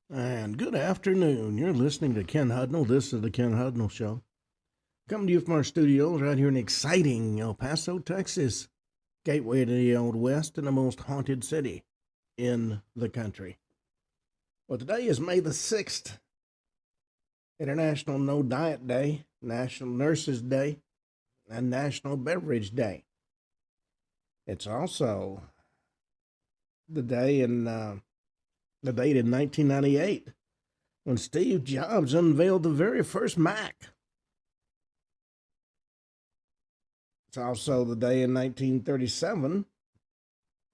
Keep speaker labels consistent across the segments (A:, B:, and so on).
A: And good afternoon. You're listening to Ken Hudnall. This is the Ken Hudnall Show. Coming to you from our studios right here in exciting El Paso, Texas, gateway to the Old West and the most haunted city in the country. Well, today is May the 6th, International No Diet Day, National Nurses Day, and National Beverage Day. It's also the date in 1998 when Steve Jobs unveiled the very first Mac. It's also the day in 1937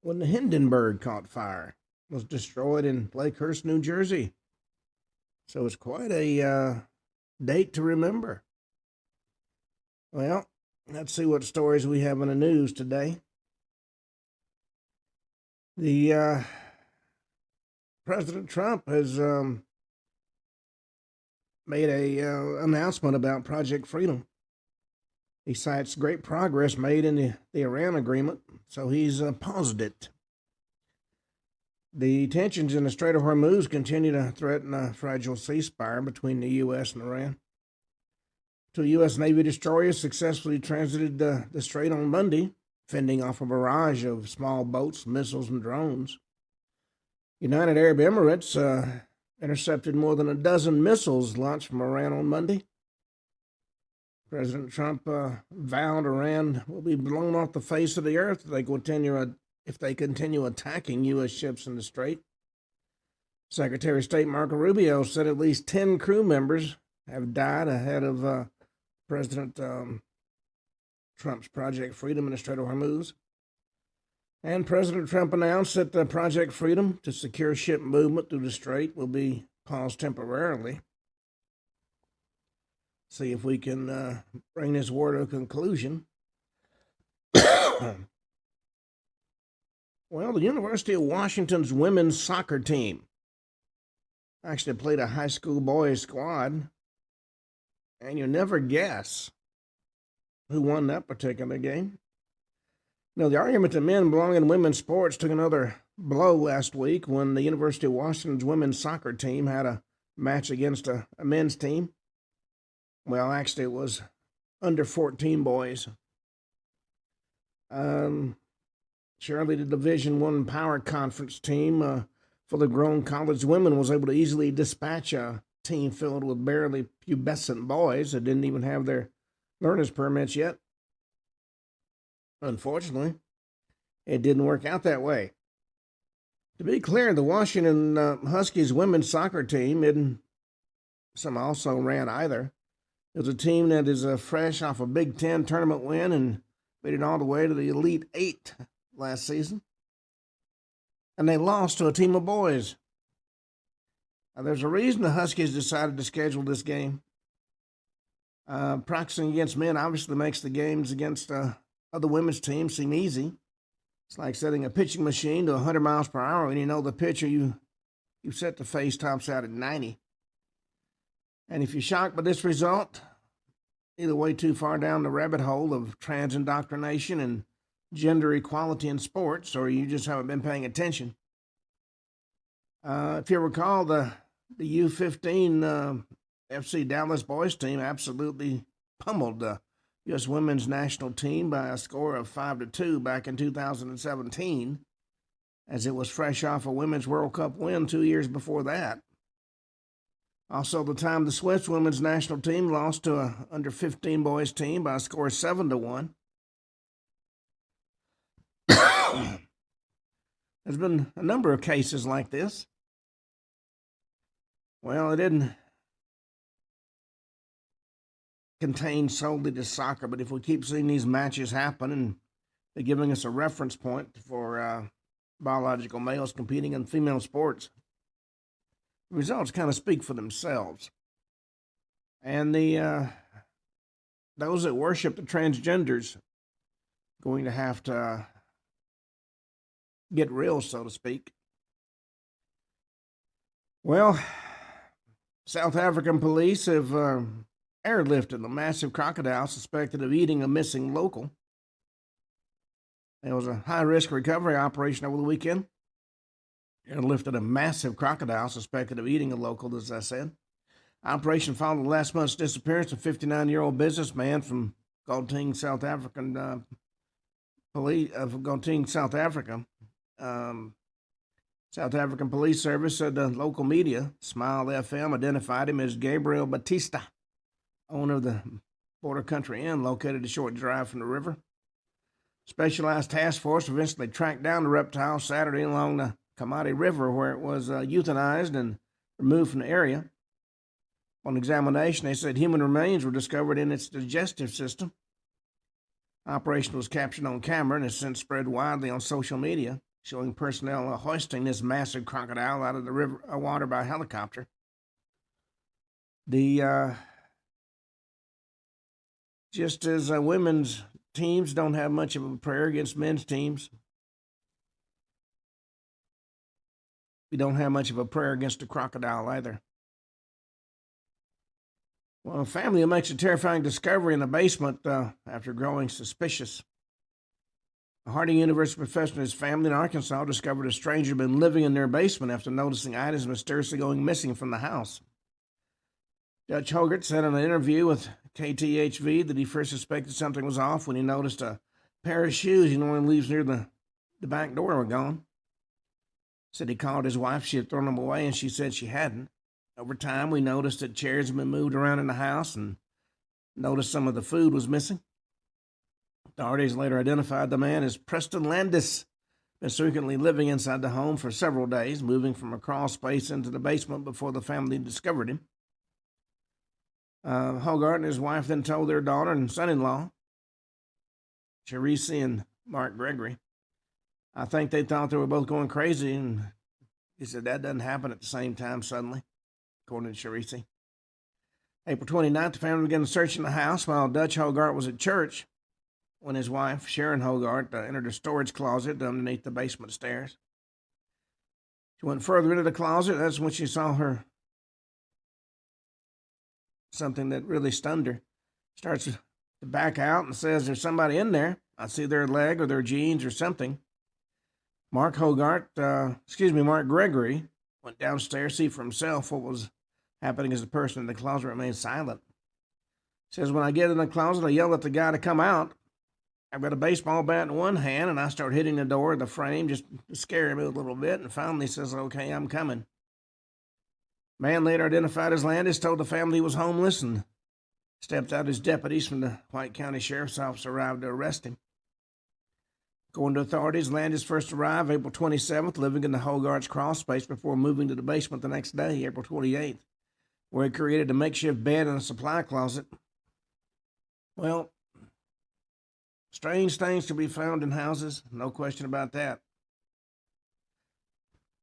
A: when the Hindenburg caught fire, was destroyed in Lakehurst, New Jersey. So it's quite a date to remember. Well, let's see what stories we have in the news today. The President Trump has made a announcement about Project Freedom. He cites great progress made in the Iran agreement, so he's paused it. The tensions in the Strait of Hormuz continue to threaten a fragile ceasefire between the U.S. and Iran. Two U.S. Navy destroyers successfully transited the strait on Monday, fending off a barrage of small boats, missiles, and drones. United Arab Emirates intercepted more than a dozen missiles launched from Iran on Monday. President Trump vowed Iran will be blown off the face of the earth if they continue attacking U.S. ships in the strait. Secretary of State Marco Rubio said at least 10 crew members have died ahead of President Trump's Project Freedom in the Strait of Hormuz. And President Trump announced that the Project Freedom to secure ship movement through the strait will be paused temporarily. See if we can bring this war to a conclusion. Well, the University of Washington's women's soccer team actually played a high school boys squad, and you'll never guess who won that particular game. Now, the argument that men belong in women's sports took another blow last week when the University of Washington's women's soccer team had a match against a men's team. Well, actually, it was under 14 boys. Surely the Division I Power Conference team for the grown college women was able to easily dispatch a team filled with barely pubescent boys that didn't even have their learner's permits yet. Unfortunately, it didn't work out that way. To be clear, the Washington Huskies women's soccer team isn't some also ran either. It was a team that is fresh off a Big Ten tournament win and made it all the way to the Elite Eight last season. And they lost to a team of boys. Now, there's a reason the Huskies decided to schedule this game. Practicing against men obviously makes the games against other women's teams seem easy. It's like setting a pitching machine to 100 miles per hour and you know the pitcher you set to face tops out at 90. And if you're shocked by this result, either way too far down the rabbit hole of trans indoctrination and gender equality in sports, or you just haven't been paying attention. If you recall, the U15 FC Dallas boys team absolutely pummeled the U.S. women's national team by a score of 5-2 back in 2017, as it was fresh off a Women's World Cup win 2 years before that. Also, the time the Swiss women's national team lost to a under 15 boys team by a score of 7-1. There's been a number of cases like this. Well, it didn't contain solely to soccer, but if we keep seeing these matches happen and they're giving us a reference point for biological males competing in female sports, the results kind of speak for themselves. And those that worship the transgenders going to have to get real, so to speak. Well, South African police have airlifted a massive crocodile suspected of eating a missing local. There was a high-risk recovery operation over the weekend. airlifted a massive crocodile suspected of eating a local, as I said. Operation followed last month's disappearance of a 59-year-old businessman from Gauteng, South African police of Gauteng, South Africa. South African Police Service said the local media, Smile FM, identified him as Gabriel Batista, owner of the Border Country Inn, located a short drive from the river. Specialized task force eventually tracked down the reptile Saturday along the Kamadi River, where it was euthanized and removed from the area. On examination, they said human remains were discovered in its digestive system. Operation was captured on camera and has since spread widely on social media, showing personnel hoisting this massive crocodile out of the river water by helicopter. Just as women's teams don't have much of a prayer against men's teams, we don't have much of a prayer against a crocodile either. Well, a family makes a terrifying discovery in the basement after growing suspicious. A Harding University professor and his family in Arkansas discovered a stranger had been living in their basement after noticing items mysteriously going missing from the house. Dutch Hogarth said in an interview with KTHV that he first suspected something was off when he noticed a pair of shoes he normally leaves near the back door were gone. Said he called his wife. She had thrown them away, and she said she hadn't. Over time, we noticed that chairs had been moved around in the house and noticed some of the food was missing. Authorities later identified the man as Preston Landis, been secretly living inside the home for several days, moving from a crawl space into the basement before the family discovered him. Hogarth and his wife then told their daughter and son-in-law, Cherisi and Mark Gregory. I think they thought they were both going crazy, and he said that doesn't happen at the same time suddenly, according to Cherisi. April 29th, the family began searching the house while Dutch Hogarth was at church when his wife, Sharon Hogarth, entered a storage closet underneath the basement stairs. She went further into the closet. That's when she saw something that really stunned her. Starts to back out and says, there's somebody in there. I see their leg or their jeans or something. Mark Gregory went downstairs to see for himself what was happening as the person in the closet remained silent. Says, when I get in the closet, I yell at the guy to come out. I've got a baseball bat in one hand, and I start hitting the door of the frame just to scare him a little bit, and finally says, okay, I'm coming. Man later identified as Landis told the family he was homeless and stepped out as deputies from the White County Sheriff's Office arrived to arrest him. According to authorities, Landis first arrived April 27th, living in the Hogarth's crawl space before moving to the basement the next day, April 28th, where he created a makeshift bed in a supply closet. Well, strange things to be found in houses, no question about that.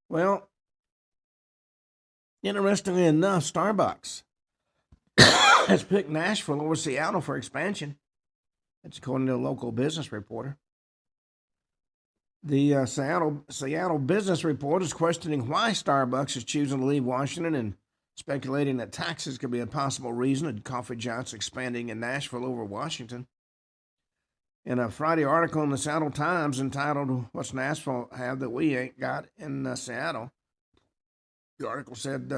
A: Well, interestingly enough, Starbucks has picked Nashville over Seattle for expansion. That's according to a local business reporter. The Seattle Business Report is questioning why Starbucks is choosing to leave Washington and speculating that taxes could be a possible reason of coffee giants expanding in Nashville over Washington. In a Friday article in the Seattle Times entitled, What's Nashville Have That We Ain't Got in Seattle? The article said,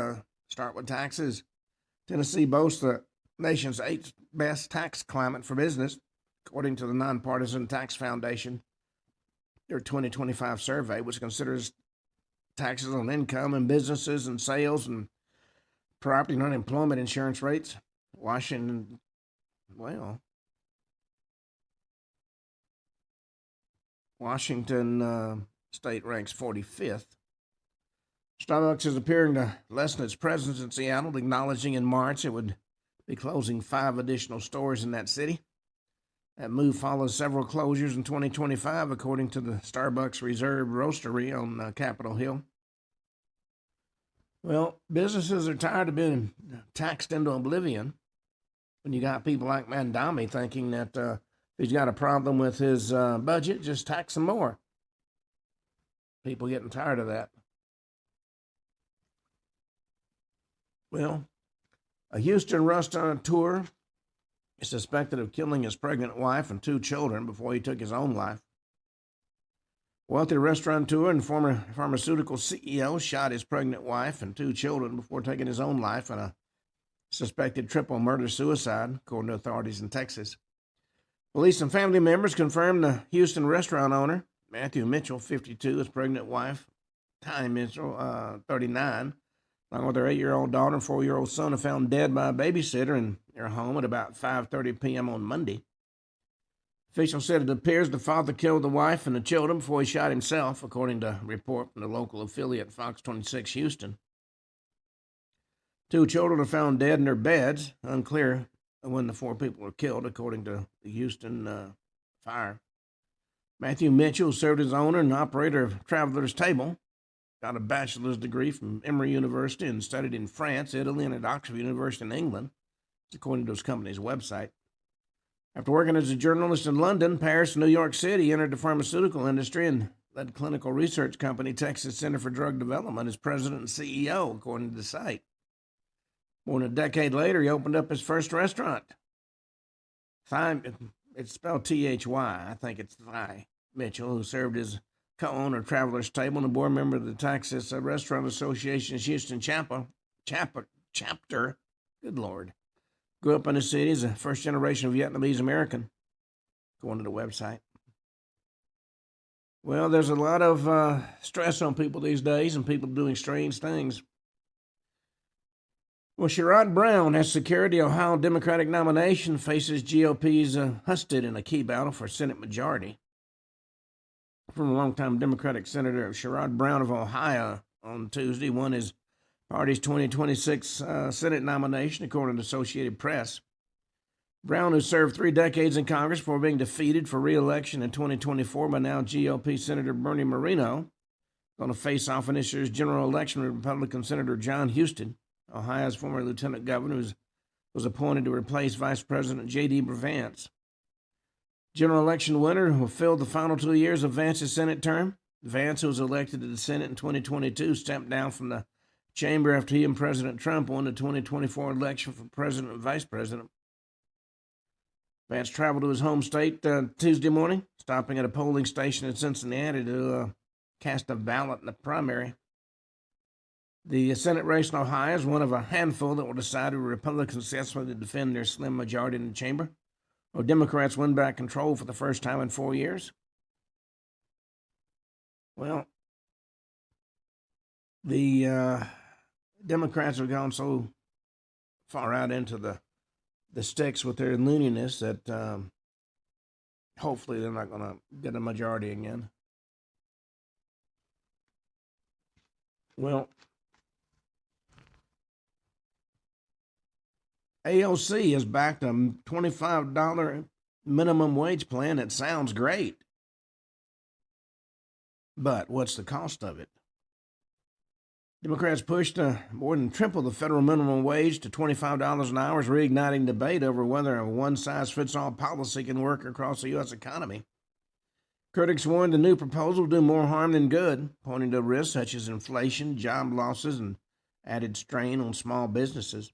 A: start with taxes. Tennessee boasts the nation's 8th best tax climate for business, according to the Nonpartisan Tax Foundation. Their 2025 survey, which considers taxes on income and businesses and sales and property and unemployment insurance rates. Washington state ranks 45th. Starbucks is appearing to lessen its presence in Seattle, acknowledging in March it would be closing 5 additional stores in that city. That move follows several closures in 2025, according to the Starbucks Reserve Roastery on Capitol Hill. Well, businesses are tired of being taxed into oblivion when you got people like Mandami thinking that if he's got a problem with his budget, just tax him more. People getting tired of that. Well, a Houston restaurateur is suspected of killing his pregnant wife and 2 children before he took his own life. Wealthy restaurateur and former pharmaceutical CEO shot his pregnant wife and 2 children before taking his own life in a suspected triple murder-suicide, according to authorities in Texas. Police and family members confirmed the Houston restaurant owner, Matthew Mitchell, 52, his pregnant wife, Tiny Mitchell, 39, along with her 8-year-old daughter and 4-year-old son, are found dead by a babysitter in their home at about 5:30 p.m. on Monday. Officials said it appears the father killed the wife and the children before he shot himself, according to a report from the local affiliate Fox 26 Houston. 2 children are found dead in their beds. Unclear when the 4 people were killed, according to the Houston fire. Matthew Mitchell served as owner and operator of Traveler's Table, got a bachelor's degree from Emory University and studied in France, Italy, and at Oxford University in England, according to his company's website. After working as a journalist in London, Paris, and New York City, he entered the pharmaceutical industry and led clinical research company Texas Center for Drug Development as president and CEO, according to the site. More than a decade later, he opened up his first restaurant. It's spelled Thy. I think it's Thy Mitchell, who served as co-owner of Traveler's Table and a board member of the Texas Restaurant Association's Houston chapter. Good Lord. Grew up in the city as a first generation of Vietnamese American, according to the website. Well, there's a lot of stress on people these days and people doing strange things. Well, Sherrod Brown has secured the Ohio Democratic nomination, faces GOP's Husted in a key battle for Senate majority. From a longtime Democratic Senator Sherrod Brown of Ohio on Tuesday won his party's 2026 Senate nomination, according to Associated Press. Brown, who served 3 decades in Congress before being defeated for re-election in 2024 by now GOP Senator Bernie Moreno, going to face off in this year's general election with Republican Senator John Husted, Ohio's former lieutenant governor, who was appointed to replace Vice President J.D. Vance. General election winner who filled the final 2 years of Vance's Senate term. Vance, who was elected to the Senate in 2022, stepped down from the chamber after he and President Trump won the 2024 election for president and vice president. Vance traveled to his home state Tuesday morning, stopping at a polling station in Cincinnati to cast a ballot in the primary. The Senate race in Ohio is one of a handful that will decide who Republicans successfully defend their slim majority in the chamber, or Democrats win back control for the first time in 4 years. Well, the Democrats have gone so far out into the sticks with their looniness that hopefully they're not going to get a majority again. Well, AOC has backed a $25 minimum wage plan that sounds great. But what's the cost of it? Democrats pushed more than triple the federal minimum wage to $25 an hour, reigniting debate over whether a one-size-fits-all policy can work across the U.S. economy. Critics warned the new proposal will do more harm than good, pointing to risks such as inflation, job losses, and added strain on small businesses.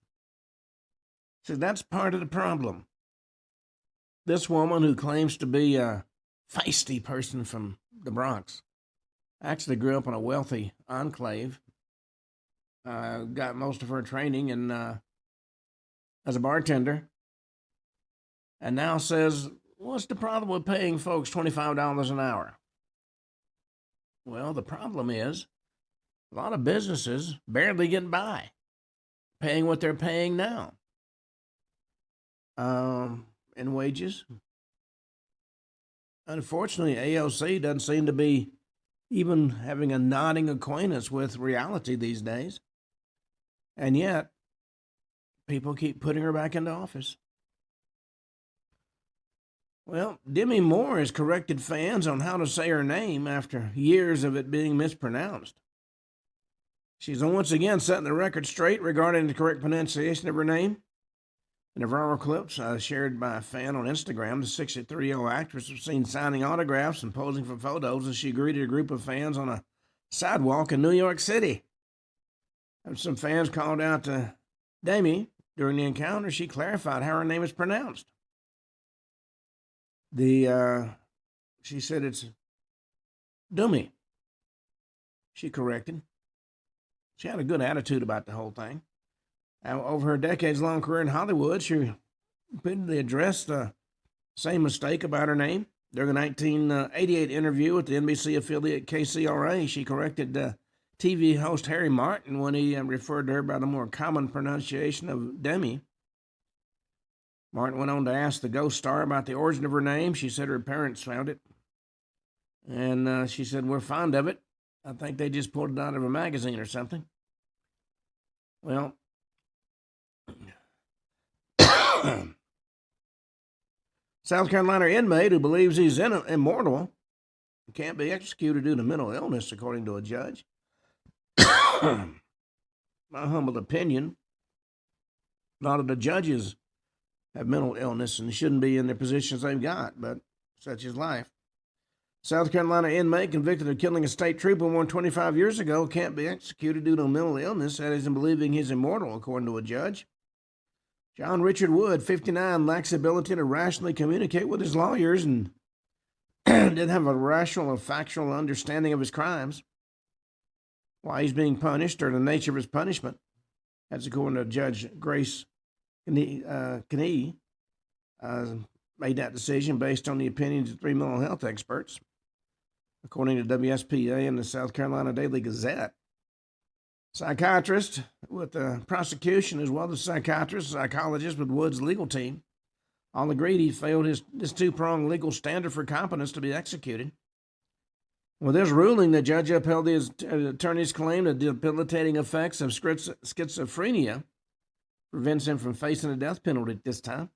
A: So that's part of the problem. This woman, who claims to be a feisty person from the Bronx, actually grew up in a wealthy enclave, got most of her training as a bartender, and now says, what's the problem with paying folks $25 an hour? Well, the problem is a lot of businesses barely get by paying what they're paying now in wages. Unfortunately, AOC doesn't seem to be even having a nodding acquaintance with reality these days. And yet, people keep putting her back into office. Well, Demi Moore has corrected fans on how to say her name after years of it being mispronounced. She's once again setting the record straight regarding the correct pronunciation of her name. In a viral clip shared by a fan on Instagram, the 63-year-old actress was seen signing autographs and posing for photos as she greeted a group of fans on a sidewalk in New York City. And some fans called out to Demi during the encounter. She clarified how her name is pronounced. She said it's Dummy, she corrected. She had a good attitude about the whole thing. Over her decades-long career in Hollywood, she repeatedly addressed the same mistake about her name. During a 1988 interview with the NBC affiliate KCRA, she corrected TV host Harry Martin when he referred to her by the more common pronunciation of Demi. Martin went on to ask the Ghost star about the origin of her name. She said her parents found it. And she said, "We're fond of it. I think they just pulled it out of a magazine or something." Well, South Carolina inmate who believes he's immortal can't be executed due to mental illness, according to a judge. My humble opinion, a lot of the judges have mental illness and shouldn't be in the positions they've got, but such is life. South Carolina inmate convicted of killing a state trooper more than 25 years ago can't be executed due to mental illness, that is, in believing he's immortal, according to a judge. John Richard Wood, 59, lacks the ability to rationally communicate with his lawyers and didn't have a rational or factual understanding of his crimes, why he's being punished, or the nature of his punishment. That's according to Judge Grace Knee, made that decision based on the opinions of 3 mental health experts, according to WSPA and the South Carolina Daily Gazette. Psychiatrist with the prosecution, as well as psychologist with Wood's legal team, all agreed he failed this two-pronged legal standard for competence to be executed. With this ruling, the judge upheld the attorney's claim that the debilitating effects of schizophrenia prevents him from facing a death penalty at this time.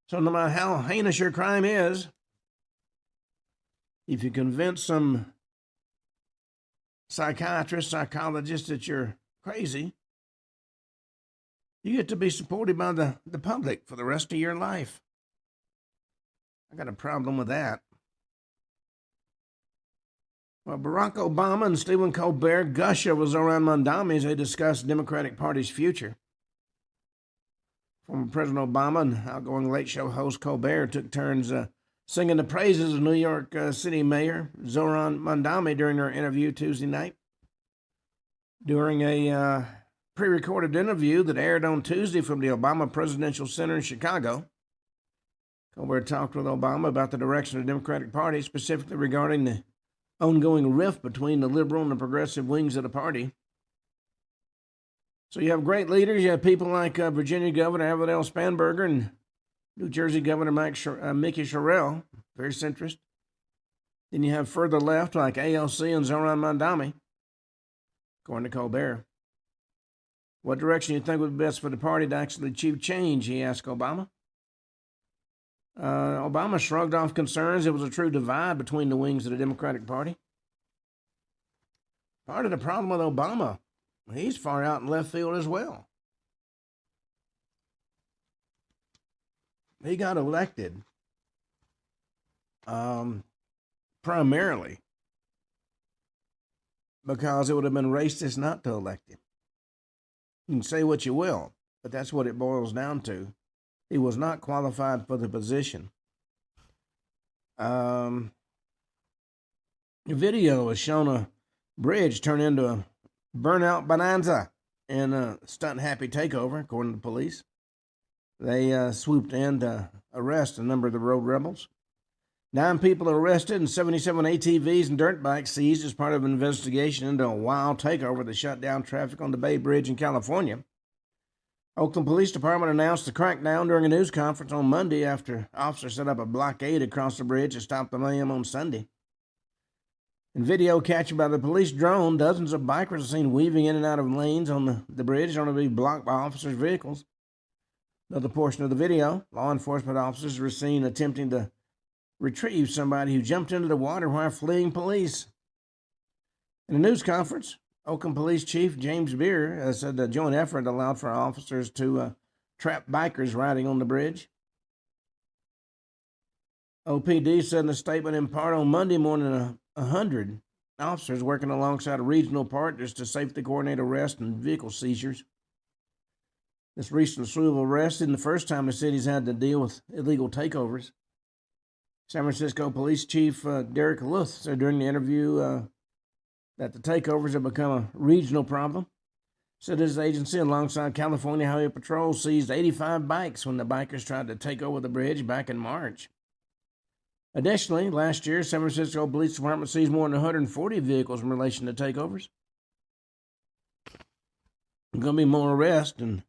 A: So no matter how heinous your crime is, if you convince some psychiatrist, psychologist that you're crazy, you get to be supported by the public for the rest of your life. I got a problem with that. Well, Barack Obama and Stephen Colbert gush over Zoran Mondami as they discuss the Democratic Party's future. Former President Obama and outgoing late show host Colbert took turns singing the praises of New York City Mayor Zoran Mondami during their interview Tuesday night. During a pre-recorded interview that aired on Tuesday from the Obama Presidential Center in Chicago, Colbert talked with Obama about the direction of the Democratic Party, specifically regarding the ongoing rift between the liberal and the progressive wings of the party. So you have great leaders. You have people like Virginia Governor Avondale Spanberger and New Jersey Governor Mickey Sherrill, very centrist. Then you have further left like ALC and Zoran Mondami, according to Colbert. What direction do you think would be best for the party to actually achieve change, he asked Obama. Obama shrugged off concerns it was a true divide between the wings of the Democratic Party. Part of the problem with Obama, he's far out in left field as well. He got elected primarily because it would have been racist not to elect him. You can say what you will, but that's what it boils down to. He was not qualified for the position. The video has shown a bridge turn into a burnout bonanza in a stunt-happy takeover, according to police. They swooped in to arrest a number of the road rebels. 9 people arrested and 77 ATVs and dirt bikes seized as part of an investigation into a wild takeover that shut down traffic on the Bay Bridge in California. Oakland Police Department announced the crackdown during a news conference on Monday after officers set up a blockade across the bridge to stop the mayhem on Sunday. In video captured by the police drone, dozens of bikers are seen weaving in and out of lanes on the bridge only to be blocked by officers' vehicles. Another portion of the video, law enforcement officers were seen attempting to retrieve somebody who jumped into the water while fleeing police. In a news conference, Oakland Police Chief James Beer said the joint effort allowed for officers to trap bikers riding on the bridge. OPD said in a statement in part on Monday more than 100 officers working alongside regional partners to safely coordinate arrests and vehicle seizures. This recent slew of arrests isn't the first time the city's had to deal with illegal takeovers. San Francisco Police Chief Derek Luth said during the interview that the takeovers have become a regional problem. Said his agency, alongside California Highway Patrol, seized 85 bikes when the bikers tried to take over the bridge back in March. Additionally, last year, San Francisco Police Department seized more than 140 vehicles in relation to takeovers. There's going to be more arrests, and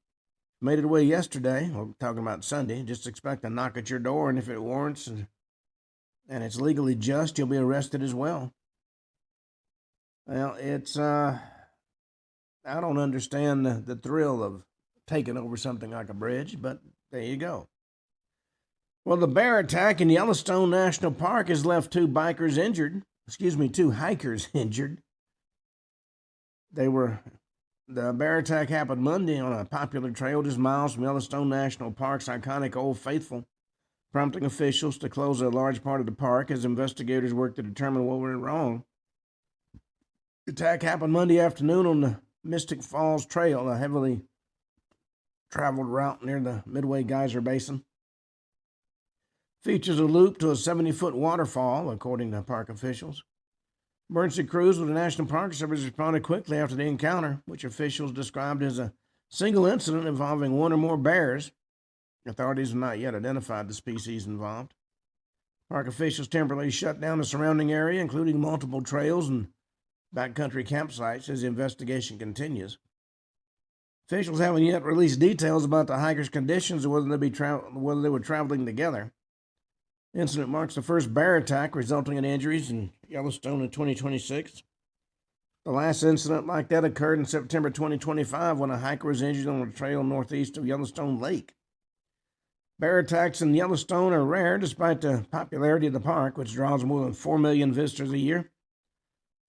A: made it away yesterday. We're talking about Sunday. Just expect a knock at your door, and if it warrants and it's legally just, you'll be arrested as well. Well, it's I don't understand the thrill of taking over something like a bridge, but there you go. Well, the bear attack in Yellowstone National Park has left two hikers injured. The bear attack happened Monday on a popular trail just miles from Yellowstone National Park's iconic Old Faithful, prompting officials to close a large part of the park as investigators work to determine what went wrong. The attack happened Monday afternoon on the Mystic Falls Trail, a heavily traveled route near the Midway Geyser Basin. Features a loop to a 70-foot waterfall, according to park officials. Emergency crews with the National Park Service responded quickly after the encounter, which officials described as a single incident involving one or more bears. Authorities have not yet identified the species involved. Park officials temporarily shut down the surrounding area, including multiple trails and backcountry campsites, as the investigation continues. Officials haven't yet released details about the hikers' conditions or whether they were traveling together. The incident marks the first bear attack resulting in injuries in Yellowstone in 2026. The last incident like that occurred in September 2025 when a hiker was injured on a trail northeast of Yellowstone Lake. Bear attacks in Yellowstone are rare despite the popularity of the park, which draws more than 4 million visitors a year.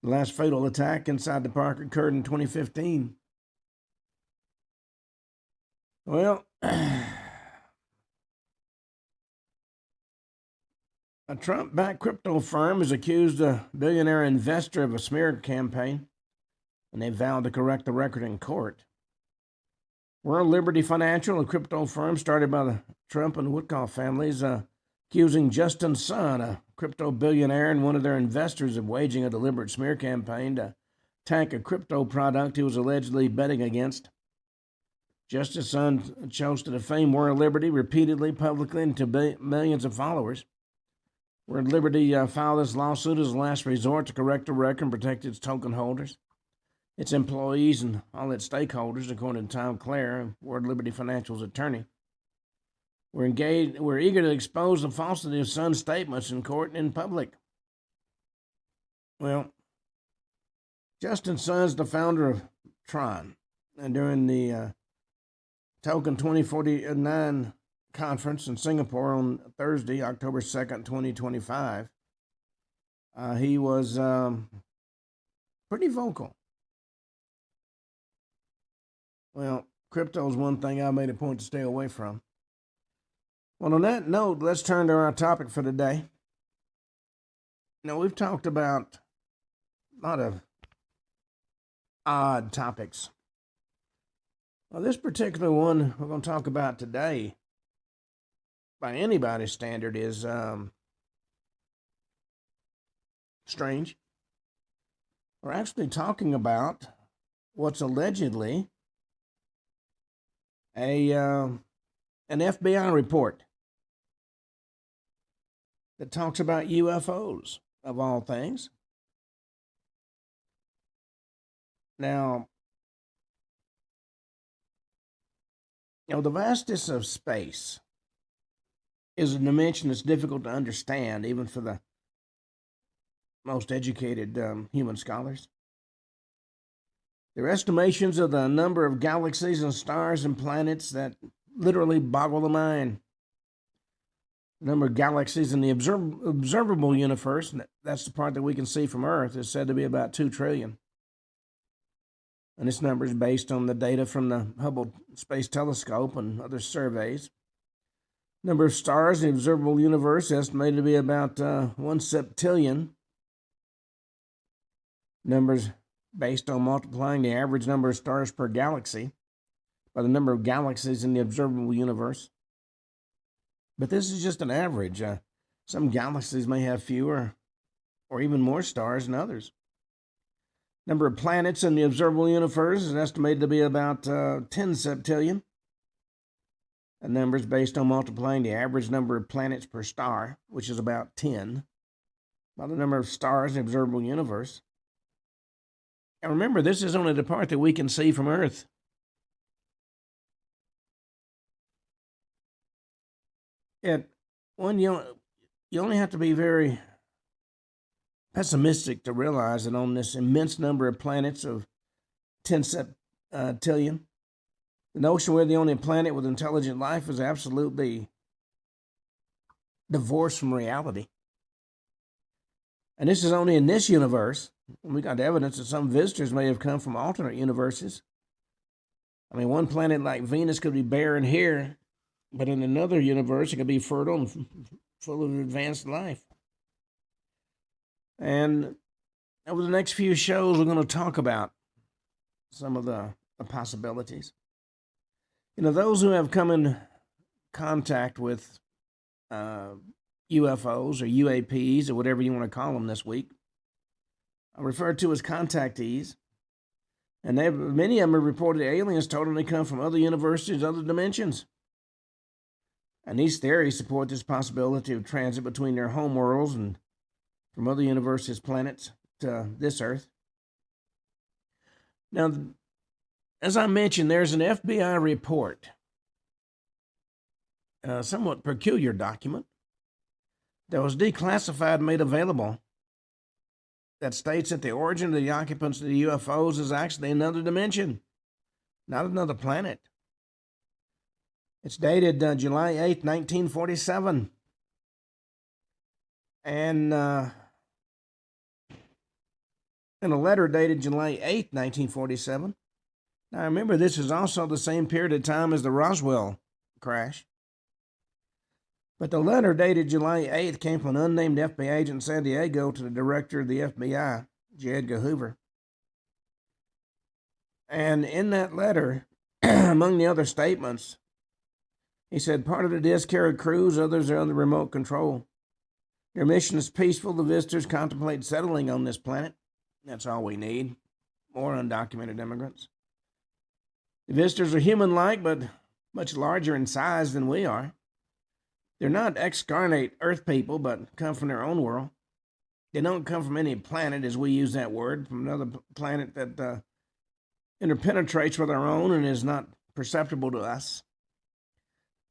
A: The last fatal attack inside the park occurred in 2015. Well, a Trump-backed crypto firm has accused a billionaire investor of a smear campaign, and they vowed to correct the record in court. World Liberty Financial, a crypto firm started by the Trump and Woodcock families, accusing Justin Sun, a crypto billionaire and one of their investors, of waging a deliberate smear campaign to attack a crypto product he was allegedly betting against. Justin Sun chose to defame World Liberty repeatedly, publicly, and to millions of followers. World Liberty filed this lawsuit as a last resort to correct the record and protect its token holders, its employees, and all its stakeholders, according to Tom Clare, World Liberty Financial's attorney. We're eager to expose the falsity of Sun's statements in court and in public. Well, Justin Sun's the founder of Tron, and during the Token 2049 conference in Singapore on Thursday, October 2nd, 2025, he was pretty vocal. Well, crypto is one thing I made a point to stay away from. Well, on that note, let's turn to our topic for today. Now, we've talked about a lot of odd topics. Well, this particular one we're going to talk about today, by anybody's standard, is strange. We're actually talking about what's allegedly an FBI report that talks about UFOs, of all things. Now, the vastness of space is a dimension that's difficult to understand, even for the most educated human scholars. There are estimations of the number of galaxies and stars and planets that literally boggle the mind. The number of galaxies in the observable universe, that's the part that we can see from Earth, is said to be about 2 trillion. And this number is based on the data from the Hubble Space Telescope and other surveys. Number of stars in the observable universe estimated to be about 1 septillion. Numbers based on multiplying the average number of stars per galaxy by the number of galaxies in the observable universe. But this is just an average. Some galaxies may have fewer or even more stars than others. Number of planets in the observable universe is estimated to be about 10 septillion. A number is based on multiplying the average number of planets per star, which is about 10, by the number of stars in the observable universe. And remember, this is only the part that we can see from Earth. You only have to be very pessimistic to realize that on this immense number of planets of 10 septillion, the notion we're the only planet with intelligent life is absolutely divorced from reality. And this is only in this universe. We got evidence that some visitors may have come from alternate universes. I mean, one planet like Venus could be barren here, but in another universe, it could be fertile and full of advanced life. And over the next few shows, we're going to talk about some of the possibilities. You know, those who have come in contact with UFOs or UAPs or whatever you want to call them this week are referred to as contactees. And many of them have reported aliens told them they come from other universes, other dimensions. And these theories support this possibility of transit between their home worlds and from other universes, planets, to this Earth. Now, as I mentioned, there's an FBI report, a somewhat peculiar document that was declassified and made available that states that the origin of the occupants of the UFOs is actually another dimension, not another planet. It's dated July 8th, 1947. And in a letter dated July 8th, 1947. Now, remember, this is also the same period of time as the Roswell crash. But the letter dated July 8th came from an unnamed FBI agent in San Diego to the director of the FBI, J. Edgar Hoover. And in that letter, among the other statements, he said, part of the disc carried crews, others are under remote control. Their mission is peaceful. The visitors contemplate settling on this planet. That's all we need. More undocumented immigrants. The visitors are human-like, but much larger in size than we are. They're not excarnate Earth people, but come from their own world. They don't come from any planet, as we use that word, from another planet that interpenetrates with our own and is not perceptible to us.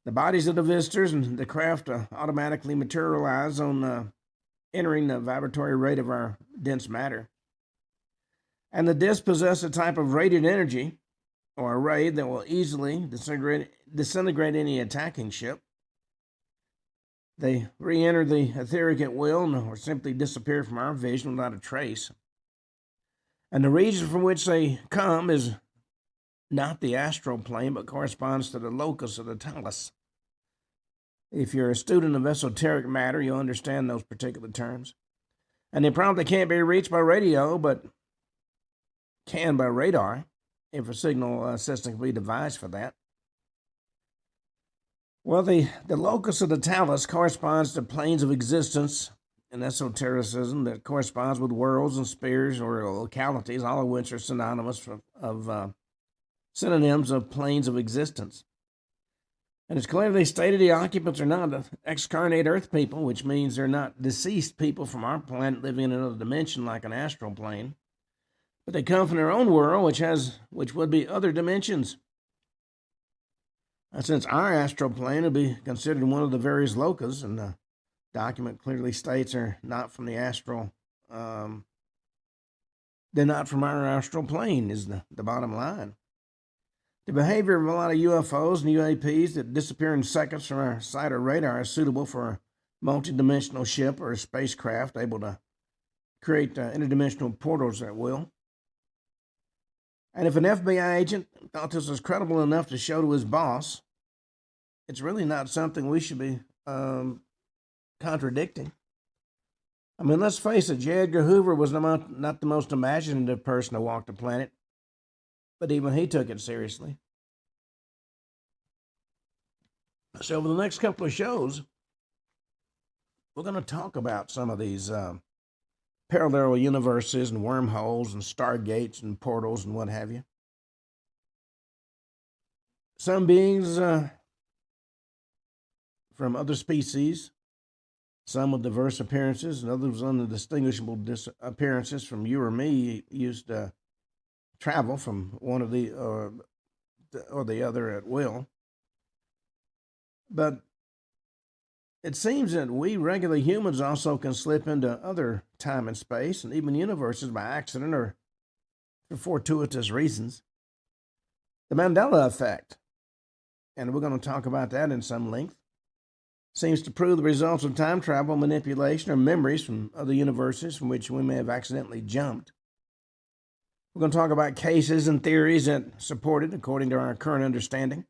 A: The bodies of the visitors and the craft automatically materialize on entering the vibratory rate of our dense matter. And the discs possess a type of radiant energy, or a ray, that will easily disintegrate any attacking ship. They re-enter the etheric at will or simply disappear from our vision without a trace. And the region from which they come is not the astral plane, but corresponds to the locus of the talus. If you're a student of esoteric matter, you'll understand those particular terms. And they probably can't be reached by radio, but can by radar, if a signal system can be devised for that. Well, the locus of the talus corresponds to planes of existence in esotericism that corresponds with worlds and spheres or localities, all of which are synonymous synonyms of planes of existence. And it's clearly stated the occupants are not excarnate Earth people, which means they're not deceased people from our planet living in another dimension like an astral plane. But they come from their own world, which would be other dimensions. And since our astral plane would be considered one of the various locus, and the document clearly states they're not from the astral, they're not from our astral plane, is the bottom line. The behavior of a lot of UFOs and UAPs that disappear in seconds from our sight or radar is suitable for a multi-dimensional ship or a spacecraft able to create interdimensional portals at will. And if an FBI agent thought this was credible enough to show to his boss, it's really not something we should be contradicting. I mean, let's face it, J. Edgar Hoover was not the most imaginative person to walk the planet, but even he took it seriously. So over the next couple of shows, we're going to talk about some of these parallel universes and wormholes and stargates and portals and what have you. Some beings from other species, some with diverse appearances, and others undistinguishable appearances from you or me, used to travel from one of the or the other at will. But it seems that we regular humans also can slip into other time and space and even universes by accident or for fortuitous reasons. The Mandela effect, and we're going to talk about that in some length, seems to prove the results of time travel, manipulation, or memories from other universes from which we may have accidentally jumped. We're going to talk about cases and theories that support it according to our current understanding,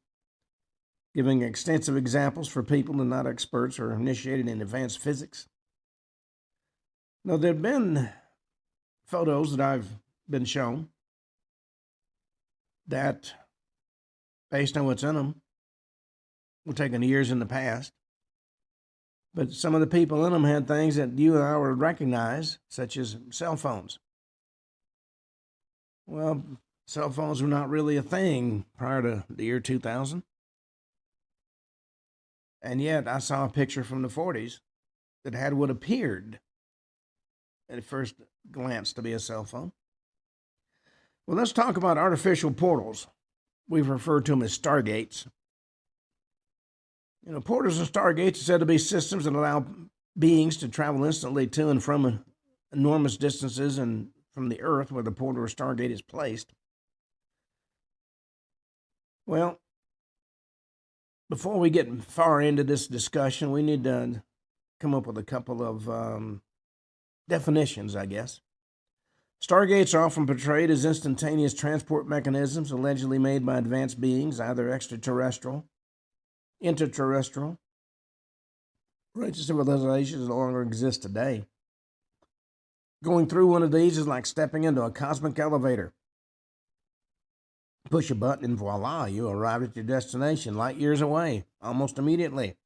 A: giving extensive examples for people who are not experts or initiated in advanced physics. Now, there have been photos that I've been shown that, based on what's in them, were taken years in the past. But some of the people in them had things that you and I would recognize, such as cell phones. Well, cell phones were not really a thing prior to the year 2000. And yet I saw a picture from the 40s that had what appeared at first glance to be a cell phone. Well, let's talk about artificial portals. We've referred to them as Stargates. Portals and Stargates are said to be systems that allow beings to travel instantly to and from enormous distances and from the Earth where the portal or Stargate is placed. Well, before we get far into this discussion, we need to come up with a couple of definitions, I guess. Stargates are often portrayed as instantaneous transport mechanisms allegedly made by advanced beings, either extraterrestrial, interterrestrial, or ancient civilizations no longer exist today. Going through one of these is like stepping into a cosmic elevator. Push a button and voila, you arrive at your destination light years away, almost immediately.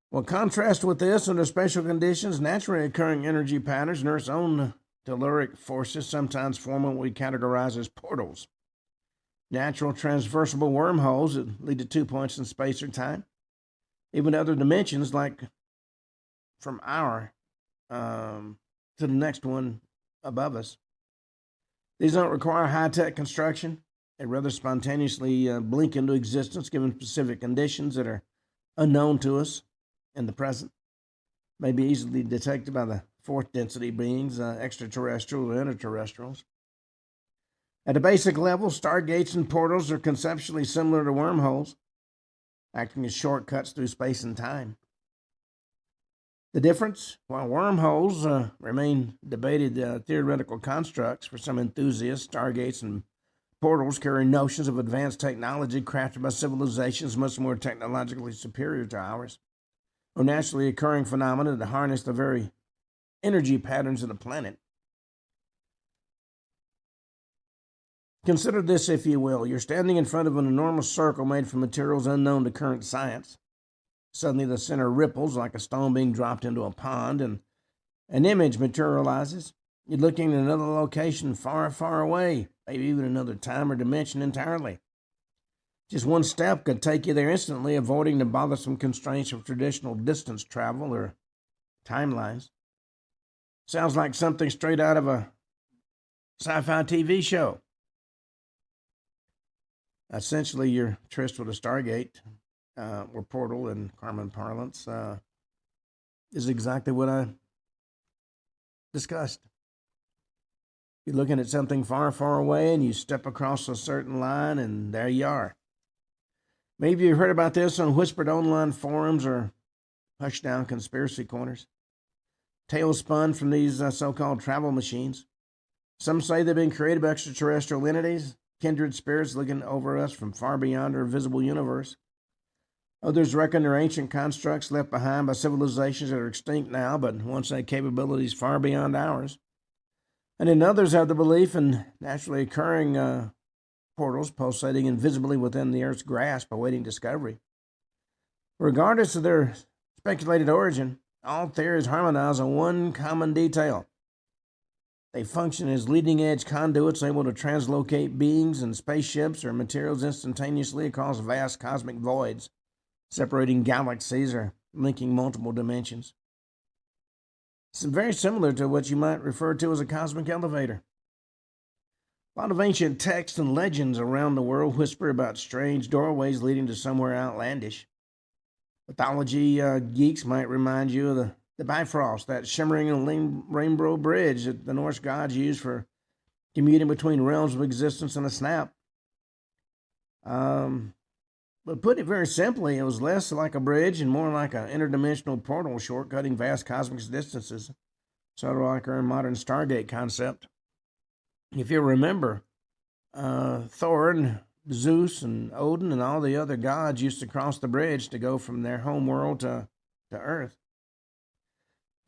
A: Well, contrast with this, under special conditions, naturally occurring energy patterns and Earth's own telluric forces sometimes form what we categorize as portals. Natural transversable wormholes that lead to 2 points in space or time. Even other dimensions, like from our to the next one above us. These don't require high-tech construction. They rather spontaneously blink into existence given specific conditions that are unknown to us in the present. May be easily detected by the fourth density beings, extraterrestrial or interterrestrials. At a basic level, stargates and portals are conceptually similar to wormholes, acting as shortcuts through space and time. The difference? While wormholes remain debated theoretical constructs for some enthusiasts, stargates and portals carry notions of advanced technology crafted by civilizations much more technologically superior to ours, or naturally occurring phenomena that harness the very energy patterns of the planet. Consider this, if you will. You're standing in front of an enormous circle made from materials unknown to current science. Suddenly the center ripples like a stone being dropped into a pond, and an image materializes. You're looking at another location far, far away, maybe even another time or dimension entirely. Just one step could take you there instantly, avoiding the bothersome constraints of traditional distance travel or timelines. Sounds like something straight out of a sci-fi TV show. Essentially, your tryst with a Stargate, or portal in common parlance, is exactly what I discussed. You're looking at something far, far away, and you step across a certain line, and there you are. Maybe you've heard about this on whispered online forums or hushed down conspiracy corners. Tales spun from these so-called travel machines. Some say they've been created by extraterrestrial entities, kindred spirits looking over us from far beyond our visible universe. Others reckon they're ancient constructs left behind by civilizations that are extinct now, but once had capabilities far beyond ours. And then others have the belief in naturally occurring portals pulsating invisibly within the Earth's grasp, awaiting discovery. Regardless of their speculated origin, All theories harmonize on one common detail. They function as leading-edge conduits able to translocate beings and spaceships or materials instantaneously across vast cosmic voids, separating galaxies or linking multiple dimensions. It's very similar to what you might refer to as a cosmic elevator. A lot of ancient texts and legends around the world whisper about strange doorways leading to somewhere outlandish. Mythology geeks might remind you of the Bifrost, that shimmering rainbow bridge that the Norse gods used for commuting between realms of existence in a snap. But put it very simply, it was less like a bridge and more like an interdimensional portal shortcutting vast cosmic distances, sort of like our modern Stargate concept. If you remember, Thor and Zeus and Odin and all the other gods used to cross the bridge to go from their home world to Earth.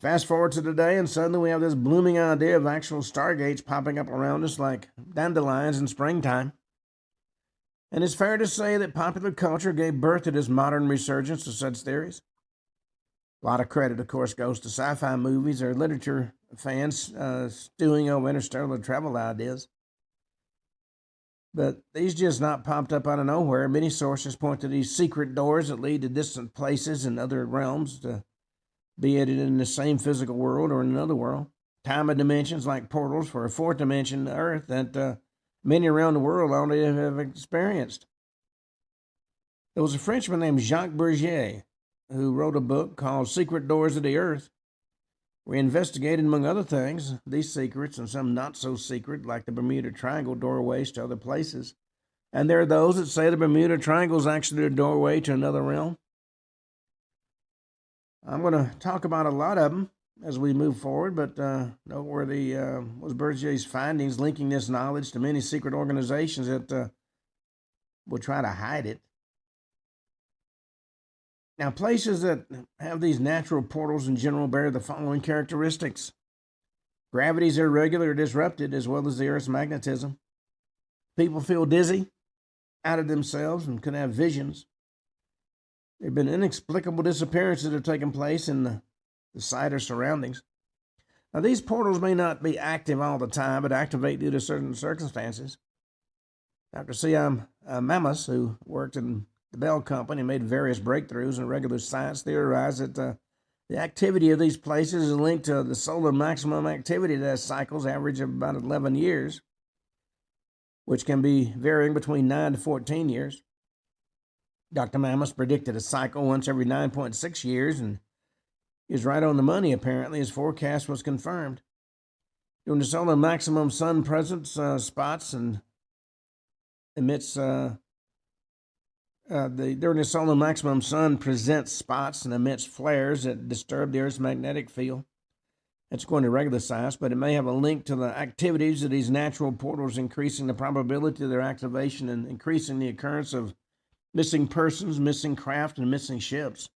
A: Fast forward to today, and suddenly we have this blooming idea of actual Stargates popping up around us like dandelions in springtime. And it's fair to say that popular culture gave birth to this modern resurgence of such theories. A lot of credit, of course, goes to sci-fi movies or literature fans stewing over interstellar travel ideas. But these just not popped up out of nowhere. Many sources point to these secret doors that lead to distant places and other realms, be it in the same physical world or in another world. Time and dimensions like portals for a fourth dimension Earth that many around the world already have experienced. There was a Frenchman named Jacques Bourget who wrote a book called Secret Doors of the Earth. We investigated, among other things, these secrets and some not so secret, like the Bermuda Triangle doorways to other places. And there are those that say the Bermuda Triangle is actually a doorway to another realm. I'm going to talk about a lot of them as we move forward, but noteworthy was Bourget's findings linking this knowledge to many secret organizations that will try to hide it. Now, places that have these natural portals in general bear the following characteristics. Gravity is irregular or disrupted, as well as the Earth's magnetism. People feel dizzy, out of themselves, and can have visions. There have been inexplicable disappearances that have taken place in the site or surroundings. Now, these portals may not be active all the time, but activate due to certain circumstances. Dr. C.M. Mamas, who worked in the Bell Company and made various breakthroughs in regular science, theorized that the activity of these places is linked to the solar maximum activity that has cycles average of about 11 years, which can be varying between 9 to 14 years. Dr. Mamas predicted a cycle once every 9.6 years, and he was right on the money, apparently. His forecast was confirmed. During the solar maximum sun presence spots and emits during the solar maximum, sun presents spots and emits flares that disturb the Earth's magnetic field. It's according to regular science, but it may have a link to the activities of these natural portals, increasing the probability of their activation and increasing the occurrence of missing persons, missing craft, and missing ships.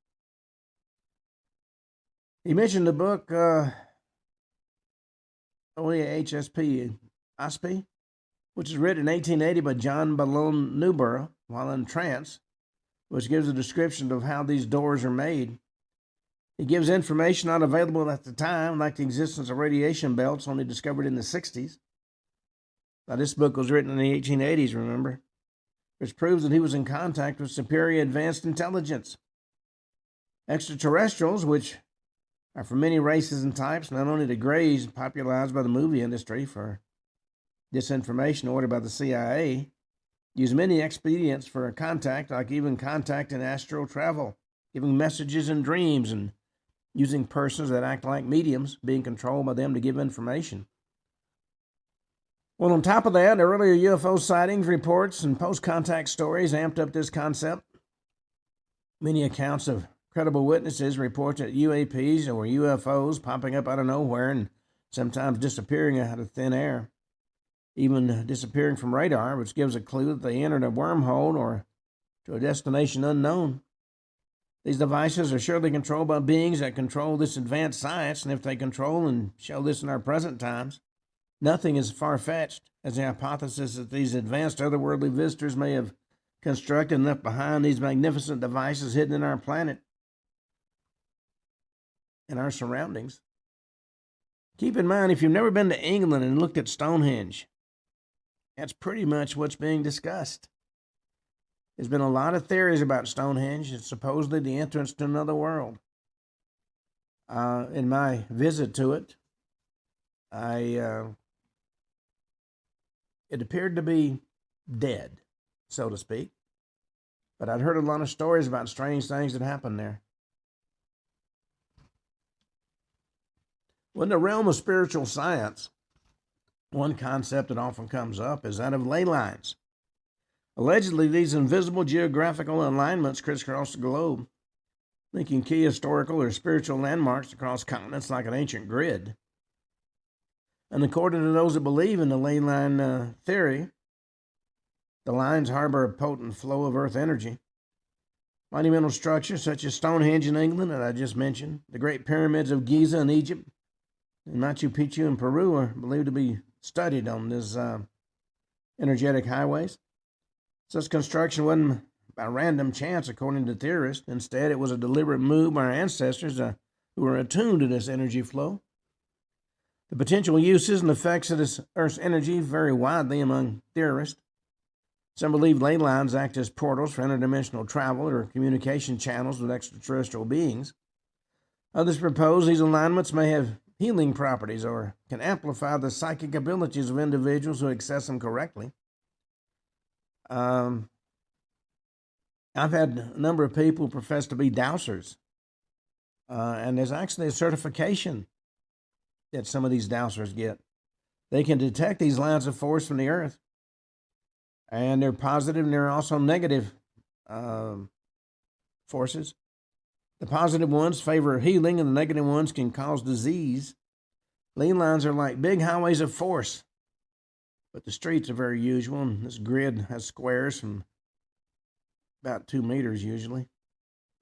A: He mentioned the book OEHSP, which was written in 1880 by John Balone Newborough while in trance, which gives a description of how these doors are made. He gives information not available at the time, like the existence of radiation belts only discovered in the 60s. Now, this book was written in the 1880s, remember, which proves that he was in contact with superior advanced intelligence. Extraterrestrials, which are for many races and types, not only the Greys popularized by the movie industry for disinformation ordered by the CIA, use many expedients for contact, like even contact and astral travel, giving messages in dreams and using persons that act like mediums, being controlled by them to give information. Well, on top of that, earlier UFO sightings, reports, and post-contact stories amped up this concept. Many accounts of credible witnesses report that UAPs or UFOs popping up out of nowhere and sometimes disappearing out of thin air, even disappearing from radar, which gives a clue that they entered a wormhole or to a destination unknown. These devices are surely controlled by beings that control this advanced science, and if they control and show this in our present times, nothing is far-fetched as the hypothesis that these advanced otherworldly visitors may have constructed and left behind these magnificent devices hidden in our planet. and our surroundings. Keep in mind, if you've never been to England and looked at Stonehenge, that's pretty much what's being discussed. There's been a lot of theories about Stonehenge. It's supposedly the entrance to another world. In my visit to it, it appeared to be dead, so to speak. But I'd heard a lot of stories about strange things that happened there. Well, in the realm of spiritual science, one concept that often comes up is that of ley lines. Allegedly, these invisible geographical alignments crisscross the globe, linking key historical or spiritual landmarks across continents like an ancient grid. And according to those that believe in the ley line theory, the lines harbor a potent flow of earth energy. Monumental structures such as Stonehenge in England that I just mentioned, the Great Pyramids of Giza in Egypt, and Machu Picchu in Peru are believed to be studied on these energetic highways. Such construction wasn't by random chance, according to theorists. Instead, it was a deliberate move by our ancestors who were attuned to this energy flow. The potential uses and effects of this Earth's energy vary widely among theorists. Some believe ley lines act as portals for interdimensional travel or communication channels with extraterrestrial beings. Others propose these alignments may have healing properties or can amplify the psychic abilities of individuals who access them correctly. I've had a number of people profess to be dowsers, and there's actually a certification that some of these dowsers get. They can detect these lines of force from the earth, and they're positive and they're also negative forces. The positive ones favor healing, and the negative ones can cause disease. Ley lines are like big highways of force, but the streets are very usual, and this grid has squares from about 2 meters usually.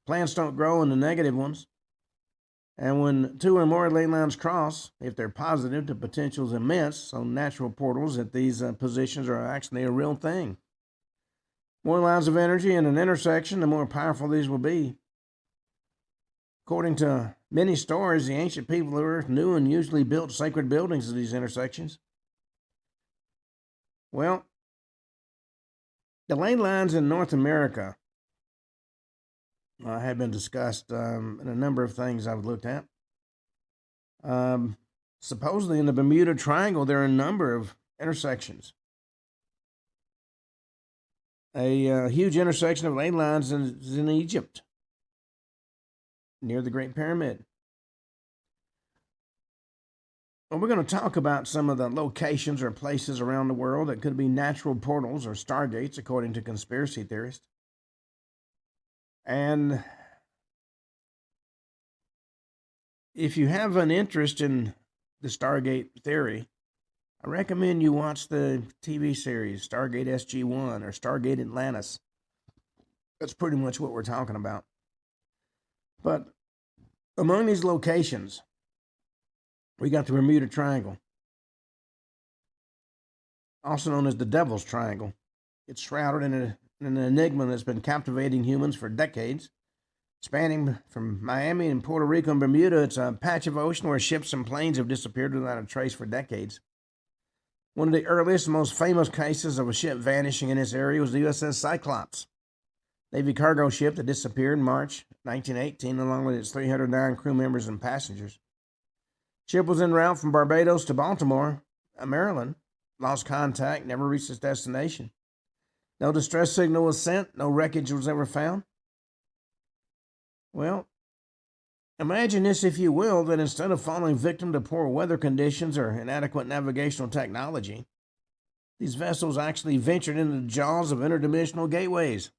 A: Plants don't grow in the negative ones, and when two or more ley lines cross, if they're positive, the potential is immense, so natural portals at these positions are actually a real thing. More lines of energy in an intersection, the more powerful these will be. According to many stories, the ancient people of Earth knew and usually built sacred buildings at these intersections. Well, the ley lines in North America have been discussed in a number of things I've looked at. Supposedly in the Bermuda Triangle, there are a number of intersections. A huge intersection of ley lines is in Egypt, near the Great Pyramid. Well, we're going to talk about some of the locations or places around the world that could be natural portals or stargates, according to conspiracy theorists. And if you have an interest in the Stargate theory, I recommend you watch the TV series Stargate SG-1 or Stargate Atlantis. That's pretty much what we're talking about. But among these locations, we got the Bermuda Triangle, also known as the Devil's Triangle. It's shrouded in an enigma that's been captivating humans for decades. Spanning from Miami and Puerto Rico and Bermuda, it's a patch of ocean where ships and planes have disappeared without a trace for decades. One of the earliest and most famous cases of a ship vanishing in this area was the USS Cyclops, Navy cargo ship that disappeared in March 1918 along with its 309 crew members and passengers. Ship was en route from Barbados to Baltimore, Maryland, lost contact, never reached its destination. No distress signal was sent, no wreckage was ever found. Well, imagine this, if you will, that instead of falling victim to poor weather conditions or inadequate navigational technology, these vessels actually ventured into the jaws of interdimensional gateways.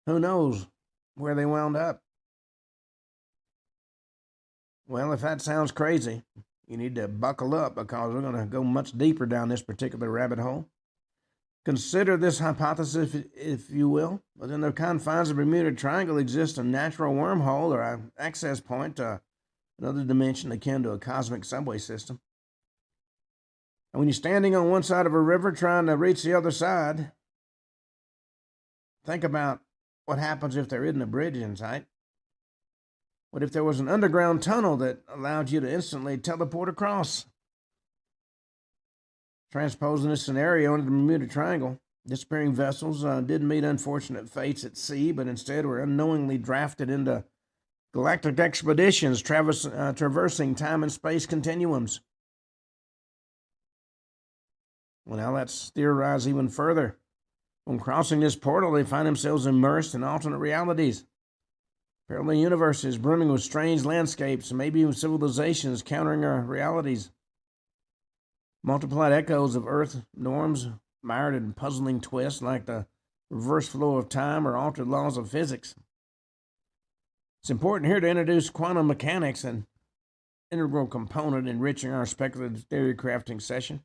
A: Who knows where they wound up? Well, if that sounds crazy, you need to buckle up because we're going to go much deeper down this particular rabbit hole. Consider this hypothesis, if you will. Within the confines of the Bermuda Triangle exists a natural wormhole or an access point to another dimension akin to a cosmic subway system. And when you're standing on one side of a river trying to reach the other side, think about what happens if there isn't a bridge in sight. What if there was an underground tunnel that allowed you to instantly teleport across? Transposing this scenario into the Bermuda Triangle, disappearing vessels didn't meet unfortunate fates at sea, but instead were unknowingly drafted into galactic expeditions traversing time and space continuums. Well, now let's theorize even further. When crossing this portal, they find themselves immersed in alternate realities. Parallel universes brimming with strange landscapes and maybe even civilizations countering our realities. Multiplied echoes of Earth norms, mired in puzzling twists like the reverse flow of time or altered laws of physics. It's important here to introduce quantum mechanics, an integral component enriching our speculative theory crafting session.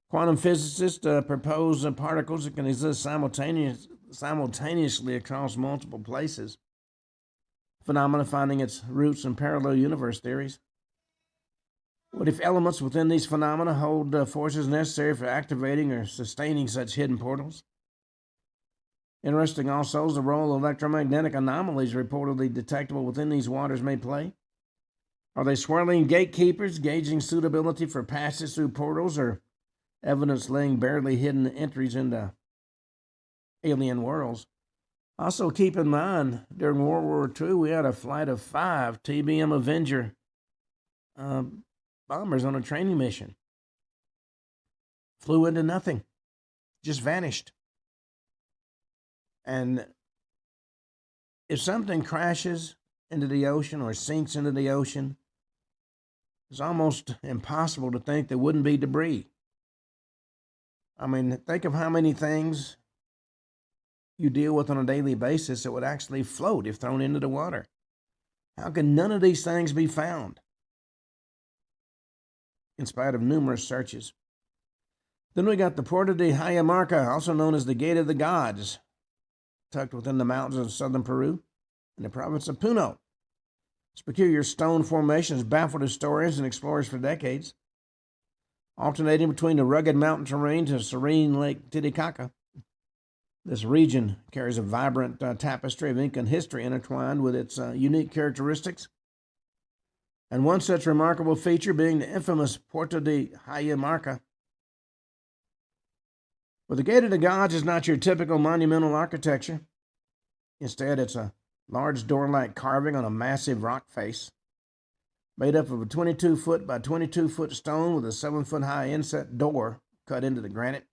A: Quantum physicists propose particles that can exist simultaneously across multiple places. Phenomena finding its roots in parallel universe theories. What if elements within these phenomena hold forces necessary for activating or sustaining such hidden portals? Interesting also is the role electromagnetic anomalies reportedly detectable within these waters may play. Are they swirling gatekeepers gauging suitability for passage through portals, or evidence laying barely hidden entries into alien worlds? Also keep in mind, during World War II, we had a flight of 5 TBM Avenger bombers on a training mission. Flew into nothing. Just vanished. And if something crashes into the ocean or sinks into the ocean, it's almost impossible to think there wouldn't be debris. I mean, think of how many things you deal with on a daily basis that would actually float if thrown into the water. How can none of these things be found, in spite of numerous searches? Then we got the Puerto de Ayamarca, also known as the Gate of the Gods, tucked within the mountains of southern Peru in the province of Puno. Its peculiar stone formation has baffled historians and explorers for decades, alternating between the rugged mountain terrain to serene Lake Titicaca. This region carries a vibrant tapestry of Incan history intertwined with its unique characteristics, and one such remarkable feature being the infamous Puerto de Ayamarca. Well, the Gate of the Gods is not your typical monumental architecture. Instead, it's a large door-like carving on a massive rock face, made up of a 22-foot by 22-foot stone with a 7-foot-high inset door cut into the granite.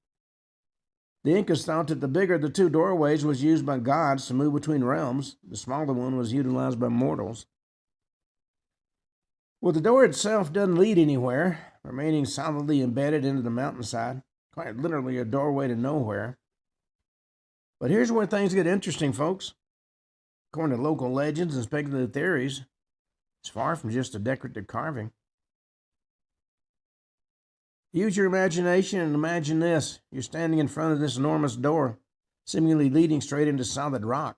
A: The Incas thought that the bigger of the two doorways was used by gods to move between realms. The smaller one was utilized by mortals. Well, the door itself doesn't lead anywhere, remaining solidly embedded into the mountainside, quite literally a doorway to nowhere. But here's where things get interesting, folks. According to local legends and speculative theories, it's far from just a decorative carving. Use your imagination and imagine this. You're standing in front of this enormous door, seemingly leading straight into solid rock.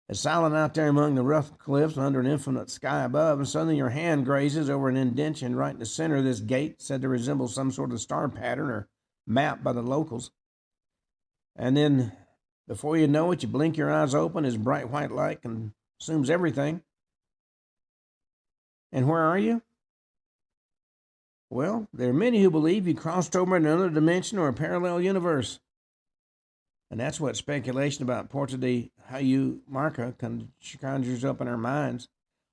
A: It's silent out there among the rough cliffs under an infinite sky above, and suddenly your hand grazes over an indentation right in the center of this gate, said to resemble some sort of star pattern or map by the locals. And then, before you know it, you blink your eyes open as bright white light consumes everything. And where are you? Well, there are many who believe you crossed over into another dimension or a parallel universe. And that's what speculation about Puerto de Ayamarca conjures up in our minds,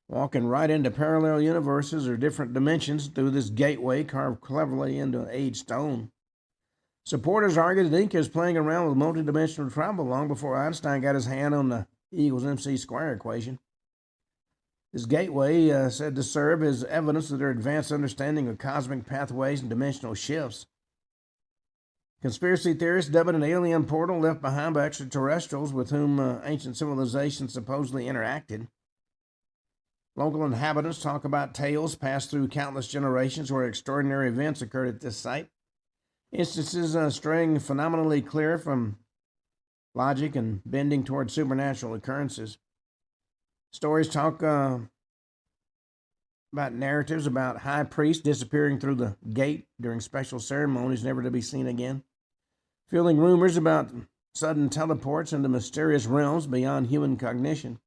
A: walking right into parallel universes or different dimensions through this gateway carved cleverly into aged stone. Supporters argue that Inca is playing around with multidimensional travel long before Einstein got his hand on the E=mc² equation. This gateway said to serve as evidence of their advanced understanding of cosmic pathways and dimensional shifts. Conspiracy theorists dub it an alien portal left behind by extraterrestrials with whom ancient civilizations supposedly interacted. Local inhabitants talk about tales passed through countless generations where extraordinary events occurred at this site. Instances straying phenomenally clear from logic and bending toward supernatural occurrences. Stories talk about narratives about high priests disappearing through the gate during special ceremonies never to be seen again. Fielding rumors about sudden teleports into mysterious realms beyond human cognition.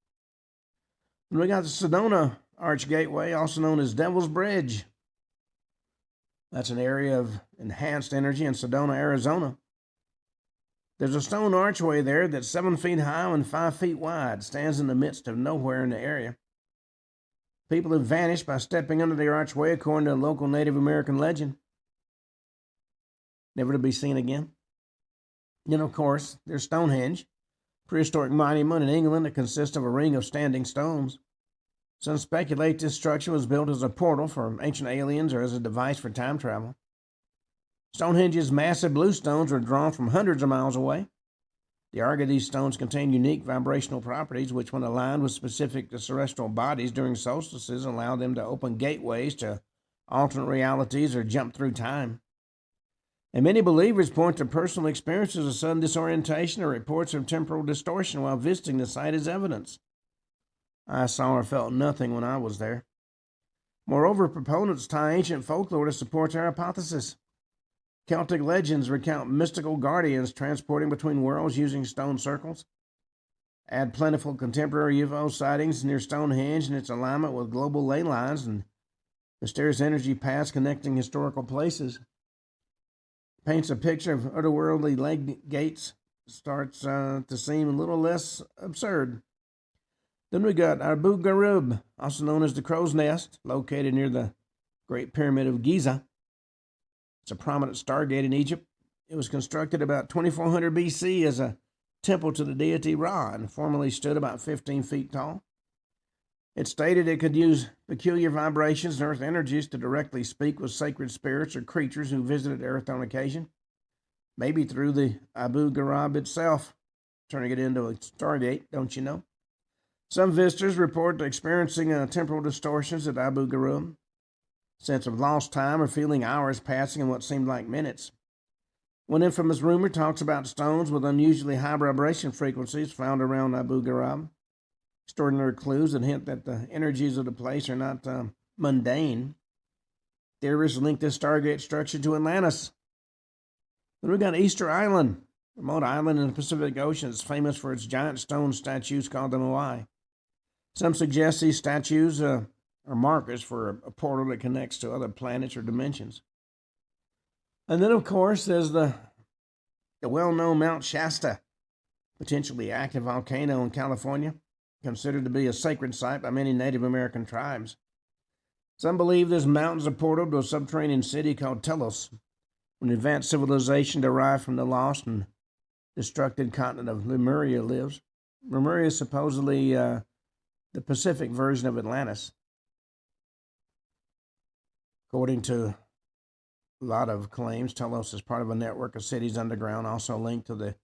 A: And we got the Sedona Arch Gateway, also known as Devil's Bridge. That's an area of enhanced energy in Sedona, Arizona. There's a stone archway there that's 7 feet high and 5 feet wide, stands in the midst of nowhere in the area. People have vanished by stepping under the archway, according to a local Native American legend, never to be seen again. Then, of course, there's Stonehenge, prehistoric monument in England that consists of a ring of standing stones. Some speculate this structure was built as a portal for ancient aliens or as a device for time travel. Stonehenge's massive blue stones were drawn from hundreds of miles away. They argue these stones contain unique vibrational properties, which, when aligned with specific terrestrial bodies during solstices, allow them to open gateways to alternate realities or jump through time. And many believers point to personal experiences of sudden disorientation or reports of temporal distortion while visiting the site as evidence. I saw or felt nothing when I was there. Moreover, proponents tie ancient folklore to support their hypothesis. Celtic legends recount mystical guardians transporting between worlds using stone circles. Add plentiful contemporary UFO sightings near Stonehenge and its alignment with global ley lines and mysterious energy paths connecting historical places. Paints a picture of otherworldly leg gates, starts to seem a little less absurd. Then we got Abu Ghraib, also known as the Crow's Nest, located near the Great Pyramid of Giza. It's a prominent Stargate in Egypt. It was constructed about 2400 BC as a temple to the deity Ra and formerly stood about 15 feet tall. It's stated it could use peculiar vibrations and earth energies to directly speak with sacred spirits or creatures who visited Earth on occasion, maybe through the Abu Ghraib itself, turning it into a Stargate, don't you know? Some visitors report experiencing temporal distortions at Abu Ghraib, sense of lost time or feeling hours passing in what seemed like minutes. One infamous rumor talks about stones with unusually high vibration frequencies found around Abu Ghraib. Extraordinary clues that hint that the energies of the place are not mundane. Theorists link this Stargate structure to Atlantis. Then we got Easter Island, a remote island in the Pacific Ocean. It's famous for its giant stone statues called the Moai. Some suggest these statues are markers for a portal that connects to other planets or dimensions. And then, of course, there's the well-known Mount Shasta, potentially active volcano in California, considered to be a sacred site by many Native American tribes. Some believe this mountain's a portal to a subterranean city called Telos, an advanced civilization derived from the lost and destructed continent of Lemuria lives. Lemuria is supposedly the Pacific version of Atlantis. According to a lot of claims, Telos is part of a network of cities underground, also linked to the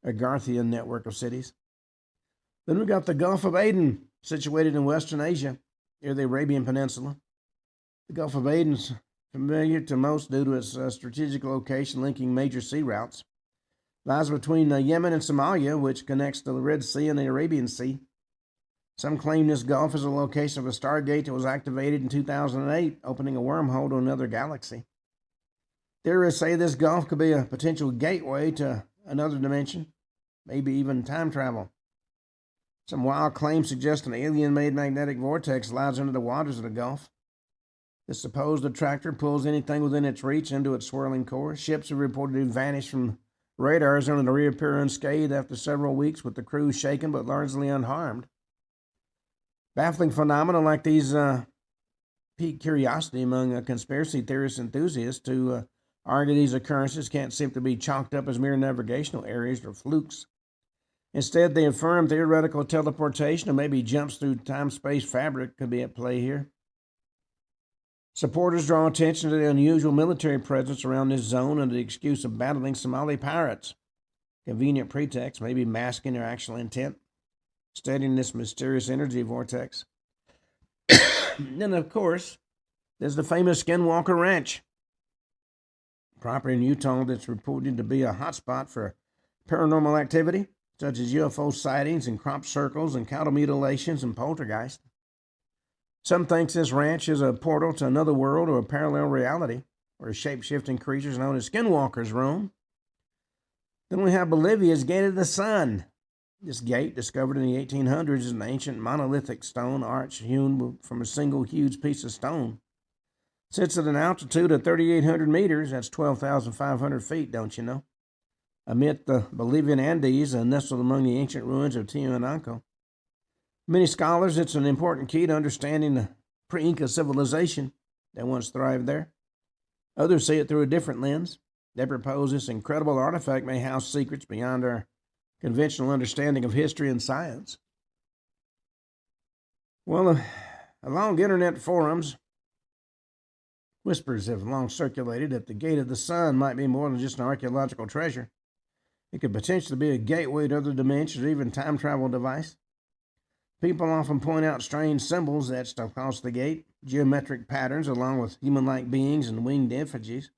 A: Agarthian network of cities. Then we got the Gulf of Aden, situated in Western Asia, near the Arabian Peninsula. The Gulf of Aden is familiar to most due to its strategic location linking major sea routes. It lies between Yemen and Somalia, which connects the Red Sea and the Arabian Sea. Some claim this Gulf is a location of a Stargate that was activated in 2008, opening a wormhole to another galaxy. Theorists say this Gulf could be a potential gateway to another dimension, maybe even time travel. Some wild claims suggest an alien-made magnetic vortex lies under the waters of the Gulf. The supposed attractor pulls anything within its reach into its swirling core. Ships have reportedly vanished from radars only to reappear unscathed after several weeks, with the crews shaken but largely unharmed. Baffling phenomena like these pique curiosity among conspiracy theorist enthusiasts who argue these occurrences can't simply be chalked up as mere navigational errors or flukes. Instead, they affirm theoretical teleportation or maybe jumps through time-space fabric could be at play here. Supporters draw attention to the unusual military presence around this zone under the excuse of battling Somali pirates. Convenient pretext, maybe masking their actual intent, studying this mysterious energy vortex. Then, of course, there's the famous Skinwalker Ranch, property in Utah that's reported to be a hotspot for paranormal activity, such as UFO sightings and crop circles and cattle mutilations and poltergeist. Some think this ranch is a portal to another world or a parallel reality, where shape-shifting creatures known as skinwalkers roam. Then we have Bolivia's Gate of the Sun. This gate, discovered in the 1800s, is an ancient monolithic stone arch hewn from a single huge piece of stone. Sits at an altitude of 3,800 meters, that's 12,500 feet, don't you know? Amid the Bolivian Andes, nestled among the ancient ruins of Tiwanaku. Many scholars, it's an important key to understanding the pre-Inca civilization that once thrived there. Others see it through a different lens. They propose this incredible artifact may house secrets beyond our conventional understanding of history and science. Well, along internet forums, whispers have long circulated that the Gate of the Sun might be more than just an archaeological treasure. It could potentially be a gateway to other dimensions or even time travel device. People often point out strange symbols etched across the gate, geometric patterns along with human-like beings and winged effigies,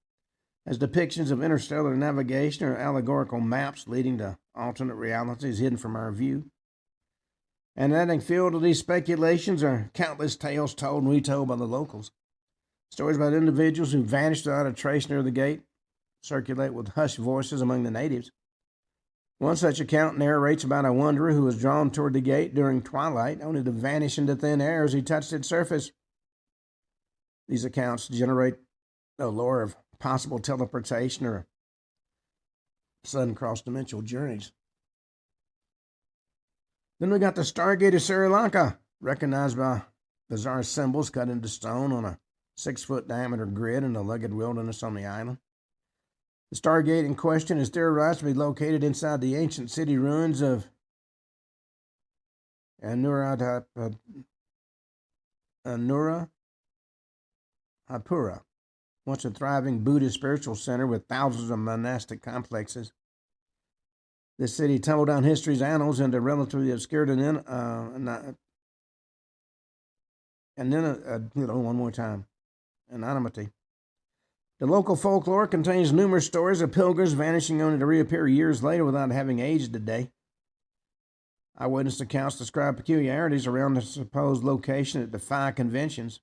A: as depictions of interstellar navigation or allegorical maps leading to alternate realities hidden from our view. And adding fuel to these speculations are countless tales told and retold by the locals. Stories about individuals who vanished without a trace near the gate circulate with hushed voices among the natives. One such account narrates about a wanderer who was drawn toward the gate during twilight, only to vanish into thin air as he touched its surface. These accounts generate a lore of possible teleportation or sudden cross-dimensional journeys. Then we got the Stargate of Sri Lanka, recognized by bizarre symbols cut into stone on a 6-foot diameter grid in the rugged wilderness on the island. The Stargate in question is theorized to be located inside the ancient city ruins of Anuradhapura, once a thriving Buddhist spiritual center with thousands of monastic complexes. This city tumbled down history's annals into relatively obscure anonymity. The local folklore contains numerous stories of pilgrims vanishing only to reappear years later without having aged a day. Eyewitness accounts describe peculiarities around the supposed location that defy conventions.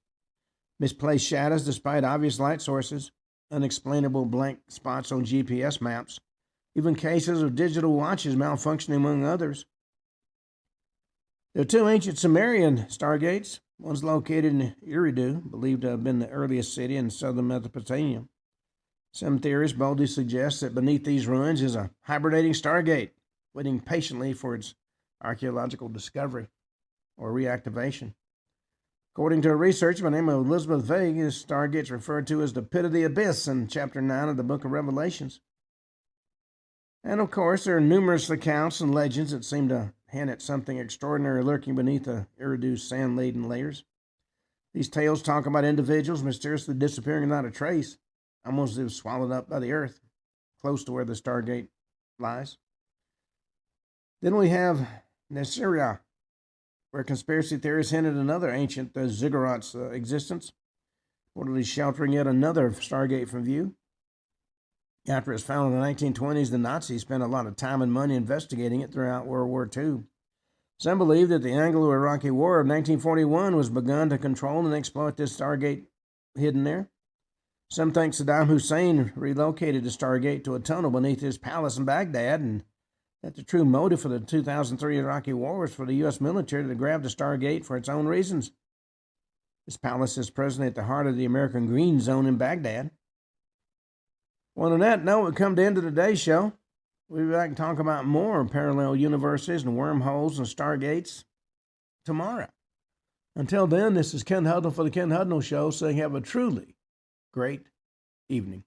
A: Misplaced shadows despite obvious light sources, unexplainable blank spots on GPS maps, even cases of digital watches malfunctioning, among others. There are two ancient Sumerian stargates. One's located in Eridu, believed to have been the earliest city in southern Mesopotamia. Some theorists boldly suggest that beneath these ruins is a hibernating stargate, waiting patiently for its archaeological discovery or reactivation. According to a researcher by the name of Elizabeth Vague, this stargate is referred to as the Pit of the Abyss in chapter 9 of the book of Revelations. And of course, there are numerous accounts and legends that seem to hint at something extraordinary lurking beneath the Eridu's sand-laden layers. These tales talk about individuals mysteriously disappearing without a trace, almost as if swallowed up by the earth, close to where the Stargate lies. Then we have Nasiriyah, where conspiracy theorists hinted another ancient ziggurat's existence, reportedly sheltering yet another Stargate from view. After it was found in the 1920s, the Nazis spent a lot of time and money investigating it throughout World War II. Some believe that the Anglo-Iraqi War of 1941 was begun to control and exploit this Stargate hidden there. Some think Saddam Hussein relocated the Stargate to a tunnel beneath his palace in Baghdad, and that the true motive for the 2003 Iraqi War was for the U.S. military to grab the Stargate for its own reasons. This palace is presently at the heart of the American Green Zone in Baghdad. Well, on that note, we come to the end of today's show. We'll be back and talk about more parallel universes and wormholes and stargates tomorrow. Until then, this is Ken Hudnall for the Ken Hudnall Show, saying have a truly great evening.